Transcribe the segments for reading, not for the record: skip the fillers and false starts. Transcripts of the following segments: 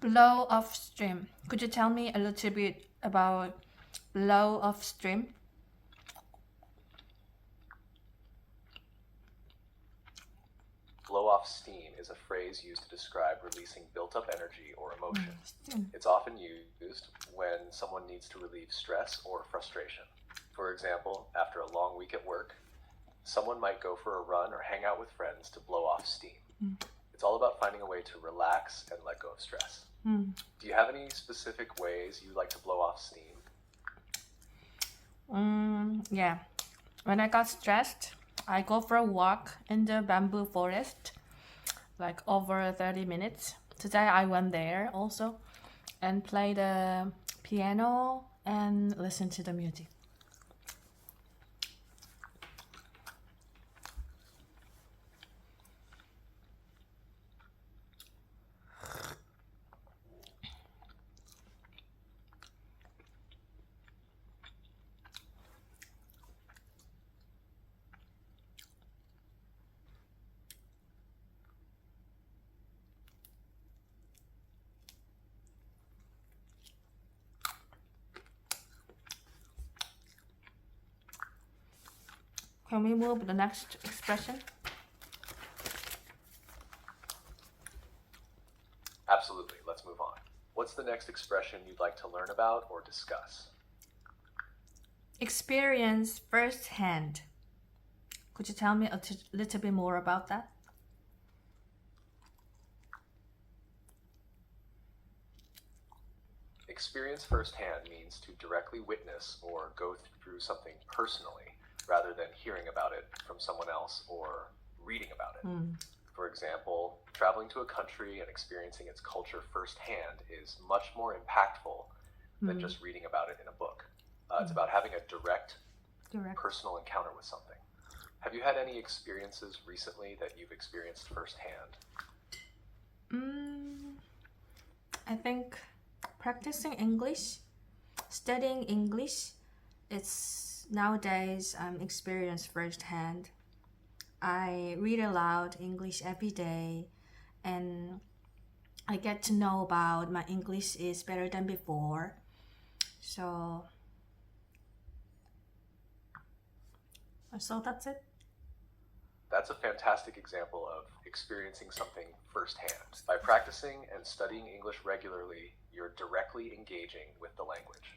Blow off stream. Could you tell me a little bit about blow off stream? Blow off steam is a phrase used to describe releasing built-up energy or emotion. Steam. It's often used when someone needs to relieve stress or frustration. For example, after a long week at work, someone might go for a run or hang out with friends to blow off steam. It's all about finding a way to relax and let go of stress. Do you have any specific ways you like to blow off steam? Yeah. When I got stressed, I go for a walk in the bamboo forest, like over 30 minutes. Today I went there also and play the piano and listen to the music. Can we move to the next expression? Absolutely, let's move on. What's the next expression you'd like to learn about or discuss? Experience firsthand. Could you tell me a little bit more about that? Experience firsthand means to directly witness or go through something personally rather than hearing about it from someone else or reading about it. For example, traveling to a country and experiencing its culture firsthand is much more impactful than just reading about it in a book. It's about having a direct personal encounter with something. Have you had any experiences recently that you've experienced firsthand? I think practicing English, studying English, it's nowadays I'm experienced firsthand. I read aloud English every day and I get to know about my English is better than before. So that's it. That's a fantastic example of experiencing something firsthand. By practicing and studying English regularly, you're directly engaging with the language.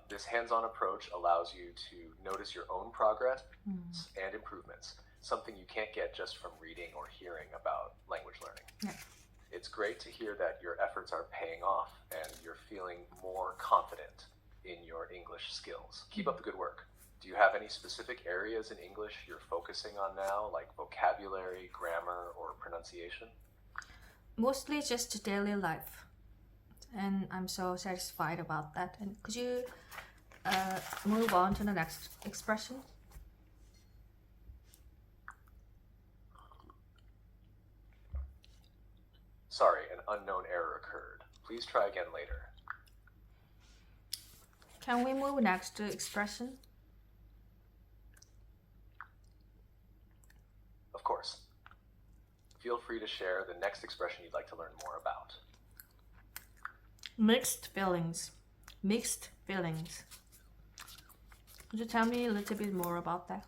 This hands-on approach allows you to notice your own progress and improvements, something you can't get just from reading or hearing about language learning. Yeah. It's great to hear that your efforts are paying off and you're feeling more confident in your English skills. Keep up the good work. Do you have any specific areas in English you're focusing on now, like vocabulary, grammar, or pronunciation? Mostly just daily life. And I'm so satisfied about that. And could you move on to the next expression? Sorry, an unknown error occurred. Please try again later. Can we move next to expression? Of course. Feel free to share the next expression you'd like to learn more about. Mixed feelings. Mixed feelings. Could you tell me a little bit more about that?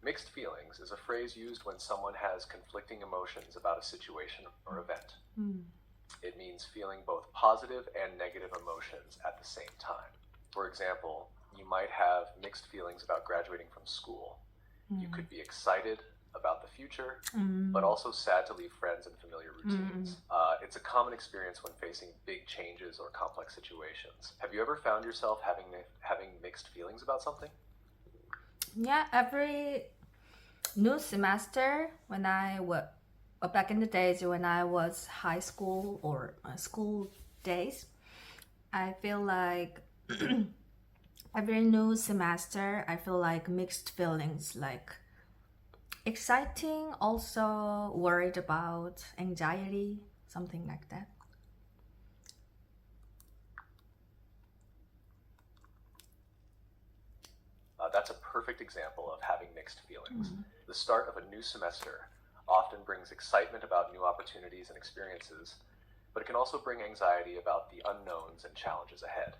Mixed feelings is a phrase used when someone has conflicting emotions about a situation or event. It means feeling both positive and negative emotions at the same time. For example, you might have mixed feelings about graduating from school. You could be excited about the future, but also sad to leave friends and familiar routines. It's a common experience when facing big changes or complex situations. Have you ever found yourself having mixed feelings about something? Yeah, every new semester when back in the days when I was high school or school days, I feel like every new semester I feel like mixed feelings, like exciting, also worried about, anxiety, something like that. That's a perfect example of having mixed feelings. The start of a new semester often brings excitement about new opportunities and experiences, but it can also bring anxiety about the unknowns and challenges ahead.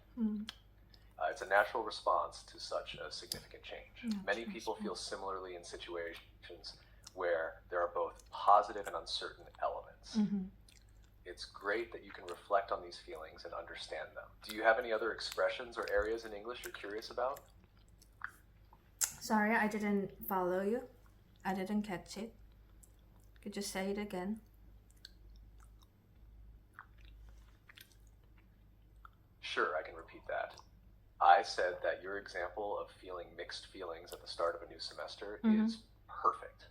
It's a natural response to such a significant change. Many people feel similarly in situations where there are both positive and uncertain elements. It's great that you can reflect on these feelings and understand them. Do you have any other expressions or areas in English you're curious about? Sorry, I didn't follow you. I didn't catch it. Could you say it again? Sure, I can repeat that. I said that your example of feeling mixed feelings at the start of a new semester is perfect.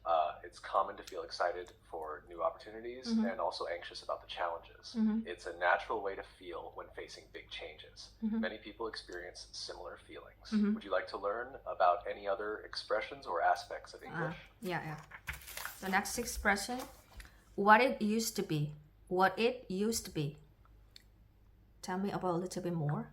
It's common to feel excited for new opportunities and also anxious about the challenges. It's a natural way to feel when facing big changes. Many people experience similar feelings. Would you like to learn about any other expressions or aspects of English? Yeah. The next expression, what it used to be. What it used to be. Tell me about a little bit more.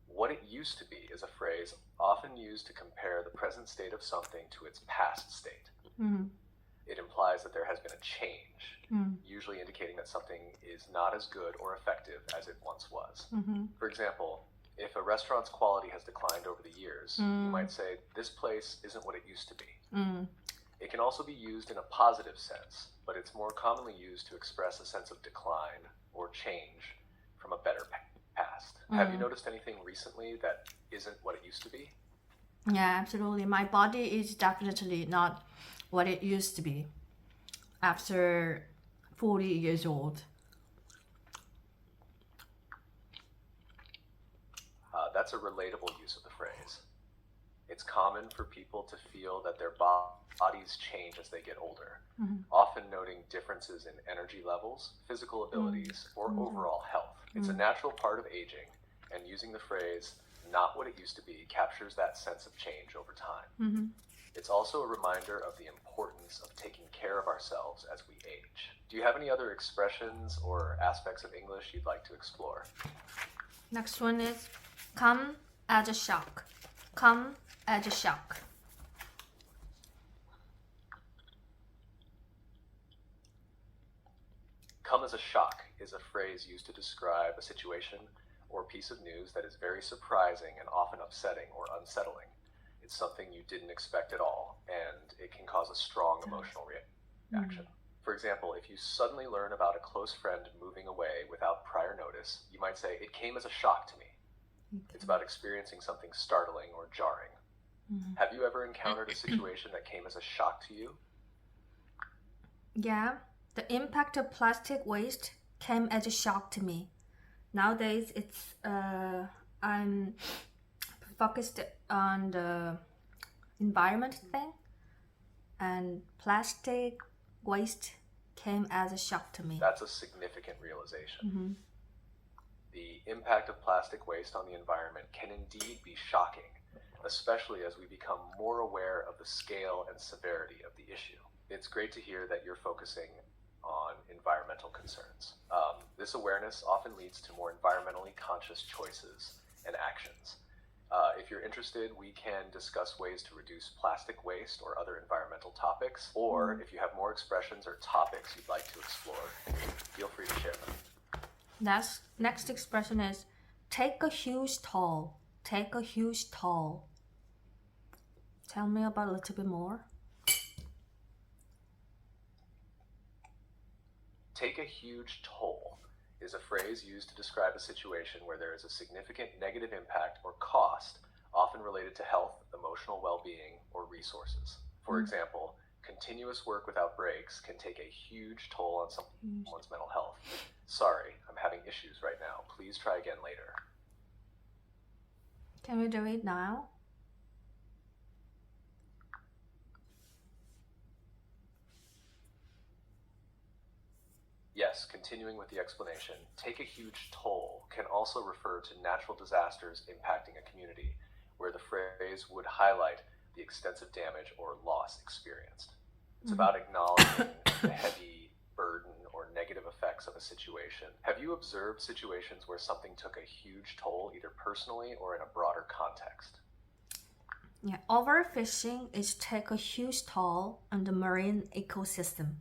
What it used to be is a phrase often used to compare the present state of something to its past state. It implies that there has been a change, usually indicating that something is not as good or effective as it once was. For example, if a restaurant's quality has declined over the years, you might say, this place isn't what it used to be. It can also be used in a positive sense, but it's more commonly used to express a sense of decline or change from a better past. Have you noticed anything recently that isn't what it used to be? Yeah, absolutely. My body is definitely not what it used to be after 40 years old. That's a relatable use of the phrase. It's common for people to feel that their bodies change as they get older, often noting differences in energy levels, physical abilities, or overall health. It's a natural part of aging, and using the phrase, not what it used to be, captures that sense of change over time. It's also a reminder of the importance of taking care of ourselves as we age. Do you have any other expressions or aspects of English you'd like to explore? Next one is come as a shock. Come as a shock. Come as a shock is a phrase used to describe a situation or piece of news that is very surprising and often upsetting or unsettling. It's something you didn't expect at all, and it can cause a strong emotional reaction. For example, if you suddenly learn about a close friend moving away without prior notice, you might say, it came as a shock to me. It's about experiencing something startling or jarring. Have you ever encountered a situation that came as a shock to you? Yeah, the impact of plastic waste came as a shock to me. Nowadays, I'm focused on the environment thing, and plastic waste came as a shock to me. That's a significant realization. The impact of plastic waste on the environment can indeed be shocking, especially as we become more aware of the scale and severity of the issue. It's great to hear that you're focusing on environmental concerns. This awareness often leads to more environmentally conscious choices and actions. If you're interested, we can discuss ways to reduce plastic waste or other environmental topics, or if you have more expressions or topics you'd like to explore, feel free to share them. Next expression is take a huge toll. Take a huge toll. Tell me about a little bit more. Take a huge toll is a phrase used to describe a situation where there is a significant negative impact or cost, often related to health, emotional well-being, or resources. For example, continuous work without breaks can take a huge toll on someone's mental health. Sorry, I'm having issues right now. Please try again later. Can we do it now? Yes, continuing with the explanation, take a huge toll can also refer to natural disasters impacting a community, where the phrase would highlight the extensive damage or loss experienced. It's about acknowledging the heavy burden or negative effects of a situation. Have you observed situations where something took a huge toll, either personally or in a broader context? Yeah, overfishing is take a huge toll on the marine ecosystem.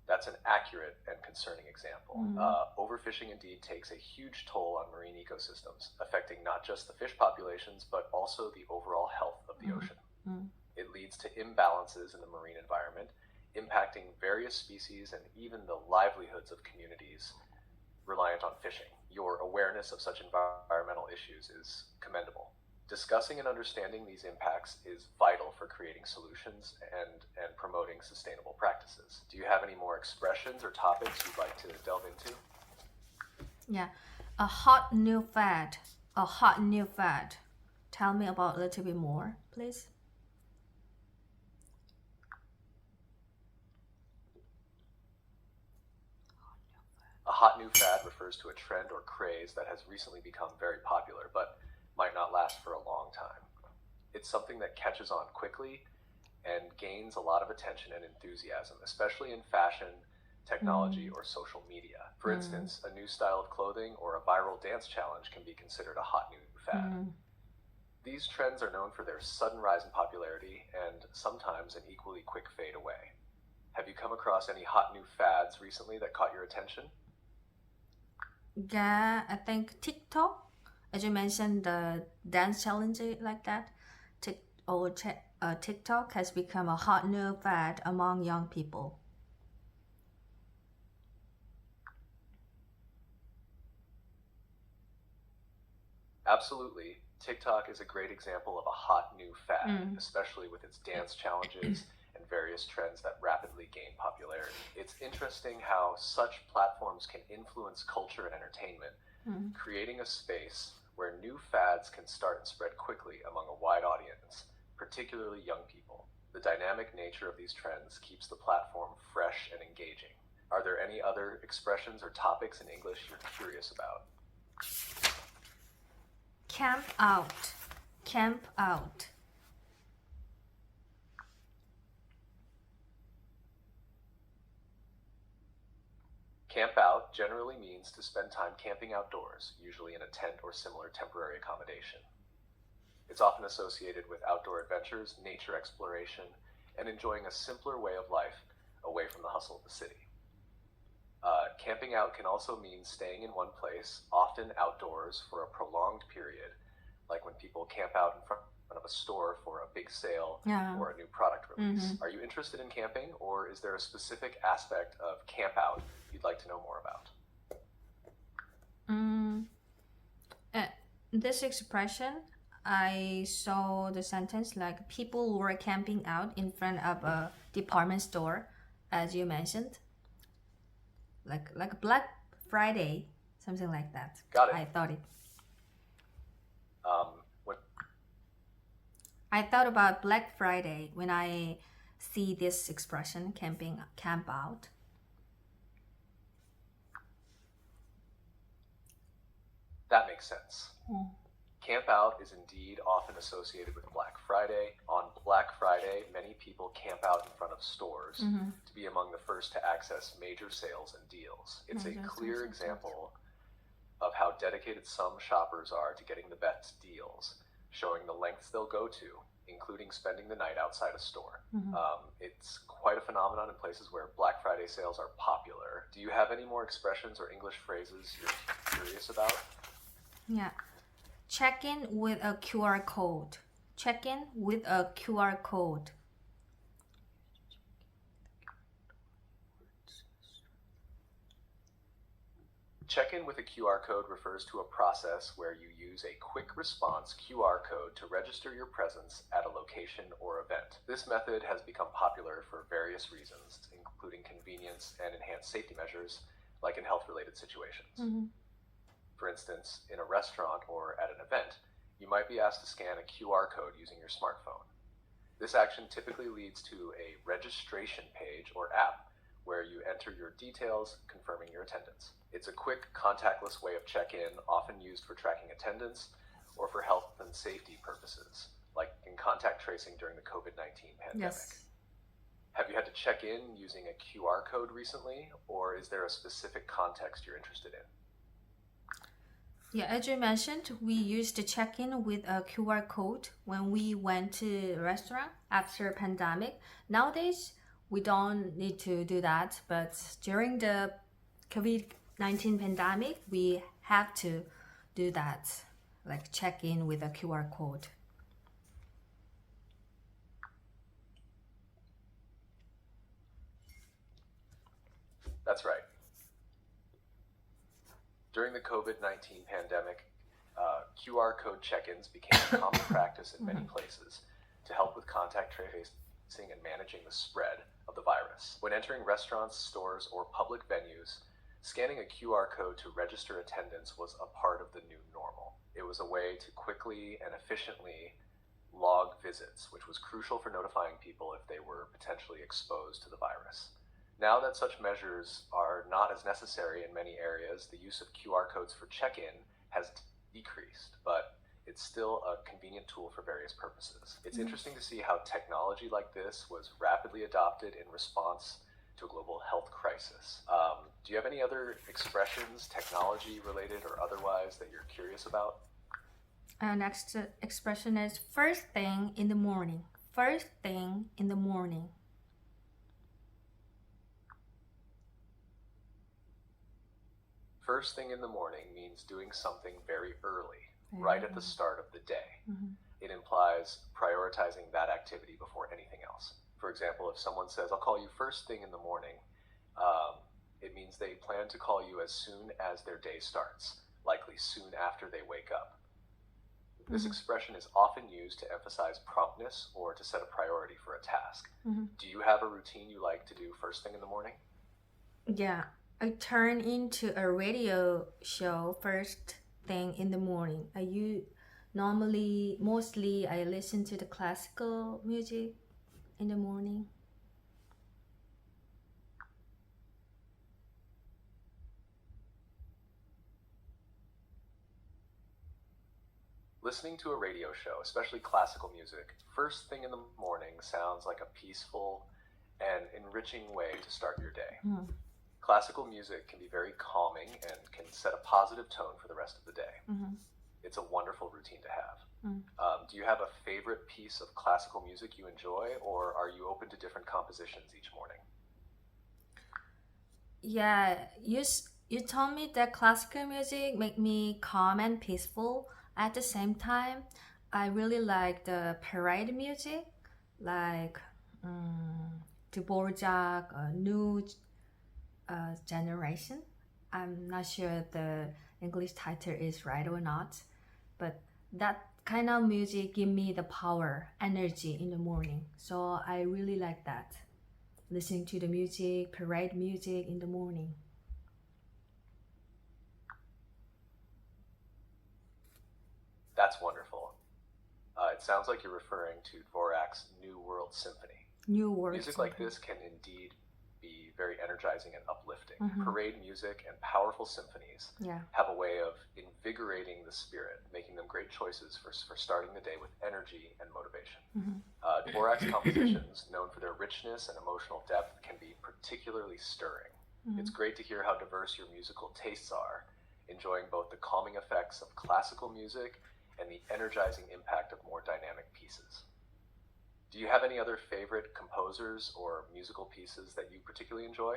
That's an accurate and concerning example. Overfishing indeed takes a huge toll on marine ecosystems, affecting not just the fish populations, but also the overall health of the ocean. It leads to imbalances in the marine environment, impacting various species and even the livelihoods of communities reliant on fishing. Your awareness of such environmental issues is commendable. Discussing and understanding these impacts is vital for creating solutions and promoting sustainable practices. Do you have any more expressions or topics you'd like to delve into? Yeah, a hot new fad. A hot new fad. Tell me about a little bit more, please. A hot new fad refers to a trend or craze that has recently become very popular, but might not last for a long time. It's something that catches on quickly and gains a lot of attention and enthusiasm, especially in fashion, technology, or social media. For instance, a new style of clothing or a viral dance challenge can be considered a hot new fad. These trends are known for their sudden rise in popularity and sometimes an equally quick fade away. Have you come across any hot new fads recently that caught your attention? Yeah, I think TikTok, as you mentioned, the dance challenge like that, TikTok has become a hot new fad among young people. Absolutely. TikTok is a great example of a hot new fad, especially with its dance challenges and various trends that rapidly gain popularity. It's interesting how such platforms can influence culture and entertainment, creating a space where new fads can start and spread quickly among a wide audience, particularly young people. The dynamic nature of these trends keeps the platform fresh and engaging. Are there any other expressions or topics in English you're curious about? Camp out. Camp out. Camp out generally means to spend time camping outdoors, usually in a tent or similar temporary accommodation. It's often associated with outdoor adventures, nature exploration, and enjoying a simpler way of life away from the hustle of the city. Camping out can also mean staying in one place, often outdoors, for a prolonged period, like when people camp out in front of a store for a big sale or a new product release. Are you interested in camping, or is there a specific aspect of camp out you'd like to know more about? This expression, I saw the sentence like people were camping out in front of a department store, as you mentioned, like Black Friday, something like that. Got it. I thought it. When I thought about Black Friday when I see this expression, camp out. That makes sense. Camp out is indeed often associated with Black Friday. On Black Friday, many people camp out in front of stores to be among the first to access major sales and deals. It's a clear example of how dedicated some shoppers are to getting the best deals, showing the lengths they'll go to, including spending the night outside a store. It's quite a phenomenon in places where Black Friday sales are popular. Do you have any more expressions or English phrases you're curious about? Yeah. Check in with a QR code. Check in with a QR code. Check-in with a QR code refers to a process where you use a quick response QR code to register your presence at a location or event. This method has become popular for various reasons, including convenience and enhanced safety measures, like in health-related situations. For instance, in a restaurant or at an event, you might be asked to scan a QR code using your smartphone. This action typically leads to a registration page or app where you enter your details, confirming your attendance. It's a quick, contactless way of check-in, often used for tracking attendance or for health and safety purposes, like in contact tracing during the COVID-19 pandemic. Yes. Have you had to check in using a QR code recently, or is there a specific context you're interested in? Yeah, as you mentioned, we used to check in with a QR code when we went to a restaurant after pandemic. Nowadays, we don't need to do that, but during the COVID-19 pandemic, we have to do that, like check in with a QR code. That's right. During the COVID-19 pandemic, QR code check-ins became a common practice in many places to help with contact tracing and managing the spread of the virus. When entering restaurants, stores, or public venues, scanning a QR code to register attendance was a part of the new normal. It was a way to quickly and efficiently log visits, which was crucial for notifying people if they were potentially exposed to the virus. Now that such measures are not as necessary in many areas, the use of QR codes for check-in has decreased, but it's still a convenient tool for various purposes. It's interesting to see how technology like this was rapidly adopted in response to a global health crisis. Do you have any other expressions, technology related or otherwise, that you're curious about? Next expression is first thing in the morning. First thing in the morning. First thing in the morning means doing something very early, right at the start of the day. It implies prioritizing that activity before anything else. For example, if someone says, I'll call you first thing in the morning, it means they plan to call you as soon as their day starts, likely soon after they wake up. This expression is often used to emphasize promptness or to set a priority for a task. Do you have a routine you like to do first thing in the morning? Yeah, I turn into a radio show first thing in the morning. Mostly I listen to the classical music in the morning. Listening to a radio show, especially classical music, first thing in the morning sounds like a peaceful and enriching way to start your day. Classical music can be very calming and can set a positive tone for the rest of the day. It's a wonderful routine to have. Do you have a favorite piece of classical music you enjoy, or are you open to different compositions each morning? Yeah, you told me that classical music make me calm and peaceful. At the same time, I really like the parade music, like Dvorak, new generation. I'm not sure the English title is right or not, but that kind of music give me the power, energy in the morning. So I really like that. Listening to the music, parade music in the morning. That's wonderful. It sounds like you're referring to Dvorak's New World Symphony. New World Music Symphony. like this can indeed be very energizing and uplifting. Parade music and powerful symphonies have a way of invigorating the spirit, making them great choices for starting the day with energy and motivation. Dvorak's compositions, known for their richness and emotional depth, can be particularly stirring. It's great to hear how diverse your musical tastes are, enjoying both the calming effects of classical music and the energizing impact of more dynamic pieces. Do you have any other favorite composers or musical pieces that you particularly enjoy?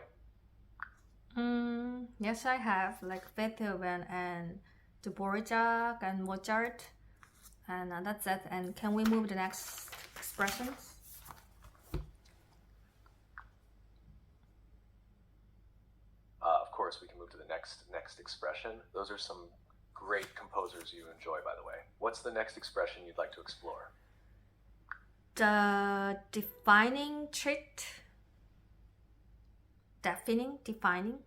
Yes, I have, like Beethoven and Dvorak and Mozart, and that's it. And can we move the next expressions? Of course, we can move to the next expression. Those are some great composers you enjoy, by the way. What's the next expression you'd like to explore? The defining trait. Defining.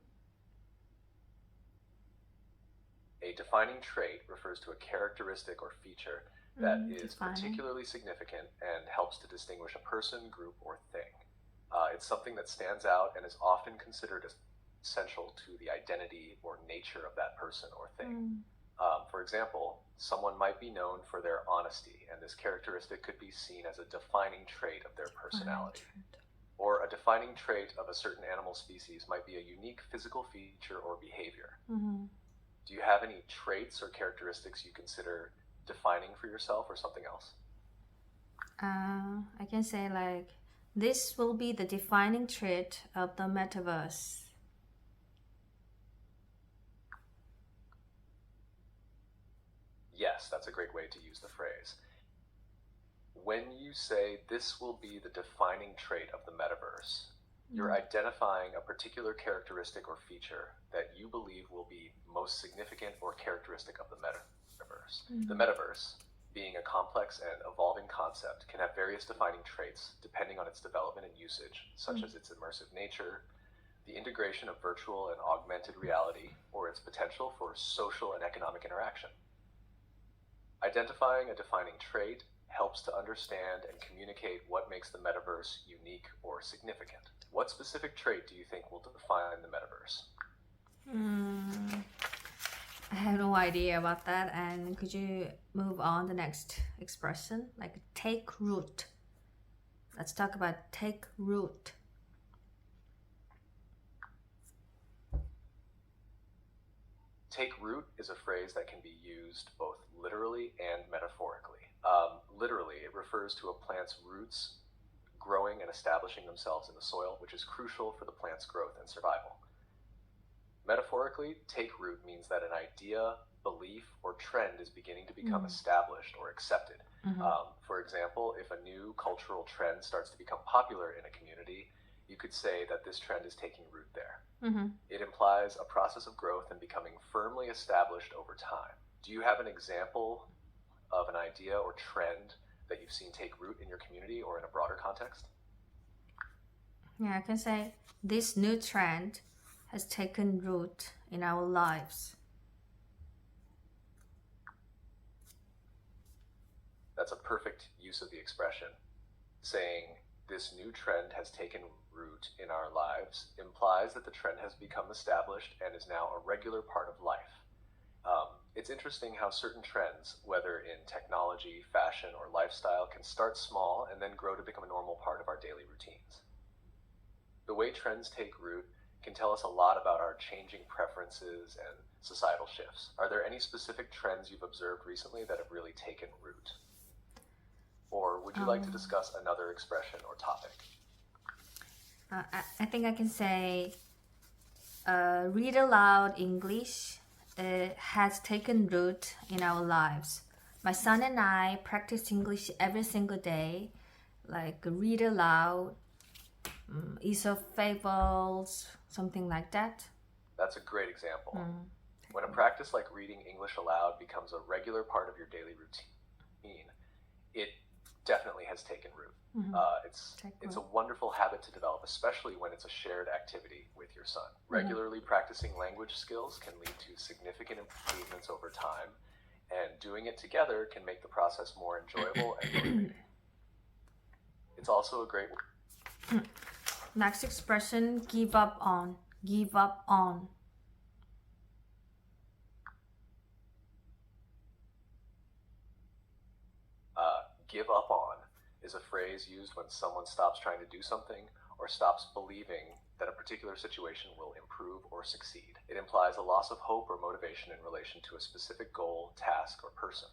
A defining trait refers to a characteristic or feature that is defining. particularly significant and helps to distinguish a person, group, or thing. It's something that stands out and is often considered essential to the identity or nature of that person or thing. For example, someone might be known for their honesty, and this characteristic could be seen as a defining trait of their personality. Or a defining trait of a certain animal species might be a unique physical feature or behavior. Do you have any traits or characteristics you consider defining for yourself or something else? I can say like this will be the defining trait of the metaverse. Yes, that's a great way to use the phrase. When you say this will be the defining trait of the metaverse, you're identifying a particular characteristic or feature that you believe will be most significant or characteristic of the metaverse. The metaverse, being a complex and evolving concept, can have various defining traits depending on its development and usage, such as its immersive nature, the integration of virtual and augmented reality, or its potential for social and economic interaction. Identifying a defining trait helps to understand and communicate what makes the metaverse unique or significant. What specific trait do you think will define the metaverse? I have no idea about that. And could you move on the next expression, like take root? Let's talk about take root. Take root is a phrase that can be used both literally and metaphorically. Literally, it refers to a plant's roots growing and establishing themselves in the soil, which is crucial for the plant's growth and survival. Metaphorically, take root means that an idea, belief, or trend is beginning to become established or accepted. For example, if a new cultural trend starts to become popular in a community, you could say that this trend is taking root there. It implies a process of growth and becoming firmly established over time. Do you have an example of an idea or trend that you've seen take root in your community or in a broader context? Yeah, I can say this new trend has taken root in our lives. That's a perfect use of the expression. Saying this new trend has taken root in our lives implies that the trend has become established and is now a regular part of life. It's interesting how certain trends, whether in technology, fashion, or lifestyle, can start small and then grow to become a normal part of our daily routines. The way trends take root can tell us a lot about our changing preferences and societal shifts. Are there any specific trends you've observed recently that have really taken root? Or would you like to discuss another expression or topic? I think I can say read aloud English has taken root in our lives. My son and I practice English every single day, like read aloud, Aesop fables, something like that. That's a great example. When a practice like reading English aloud becomes a regular part of your daily routine, it definitely has taken root. It's a wonderful habit to develop, especially when it's a shared activity with your son. Regularly practicing language skills can lead to significant improvements over time, and doing it together can make the process more enjoyable and motivating. It's also a great Next expression, give up on. Give up on. Give up on is a phrase used when someone stops trying to do something or stops believing that a particular situation will improve or succeed. It implies a loss of hope or motivation in relation to a specific goal, task, or person.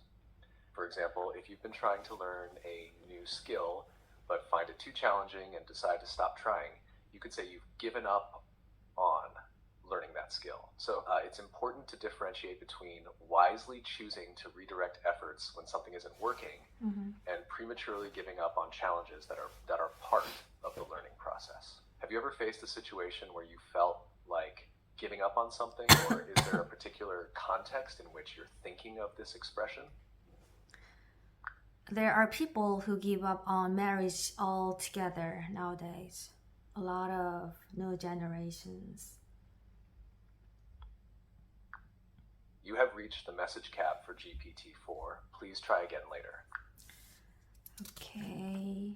For example, if you've been trying to learn a new skill but find it too challenging and decide to stop trying, you could say you've given up on learning that skill. So it's important to differentiate between wisely choosing to redirect efforts when something isn't working and prematurely giving up on challenges that are part of the learning process. Have you ever faced a situation where you felt like giving up on something, or is there a particular context in which you're thinking of this expression? There are people who give up on marriage altogether nowadays. A lot of new generations. You have reached the message cap for GPT-4. Please try again later. Okay.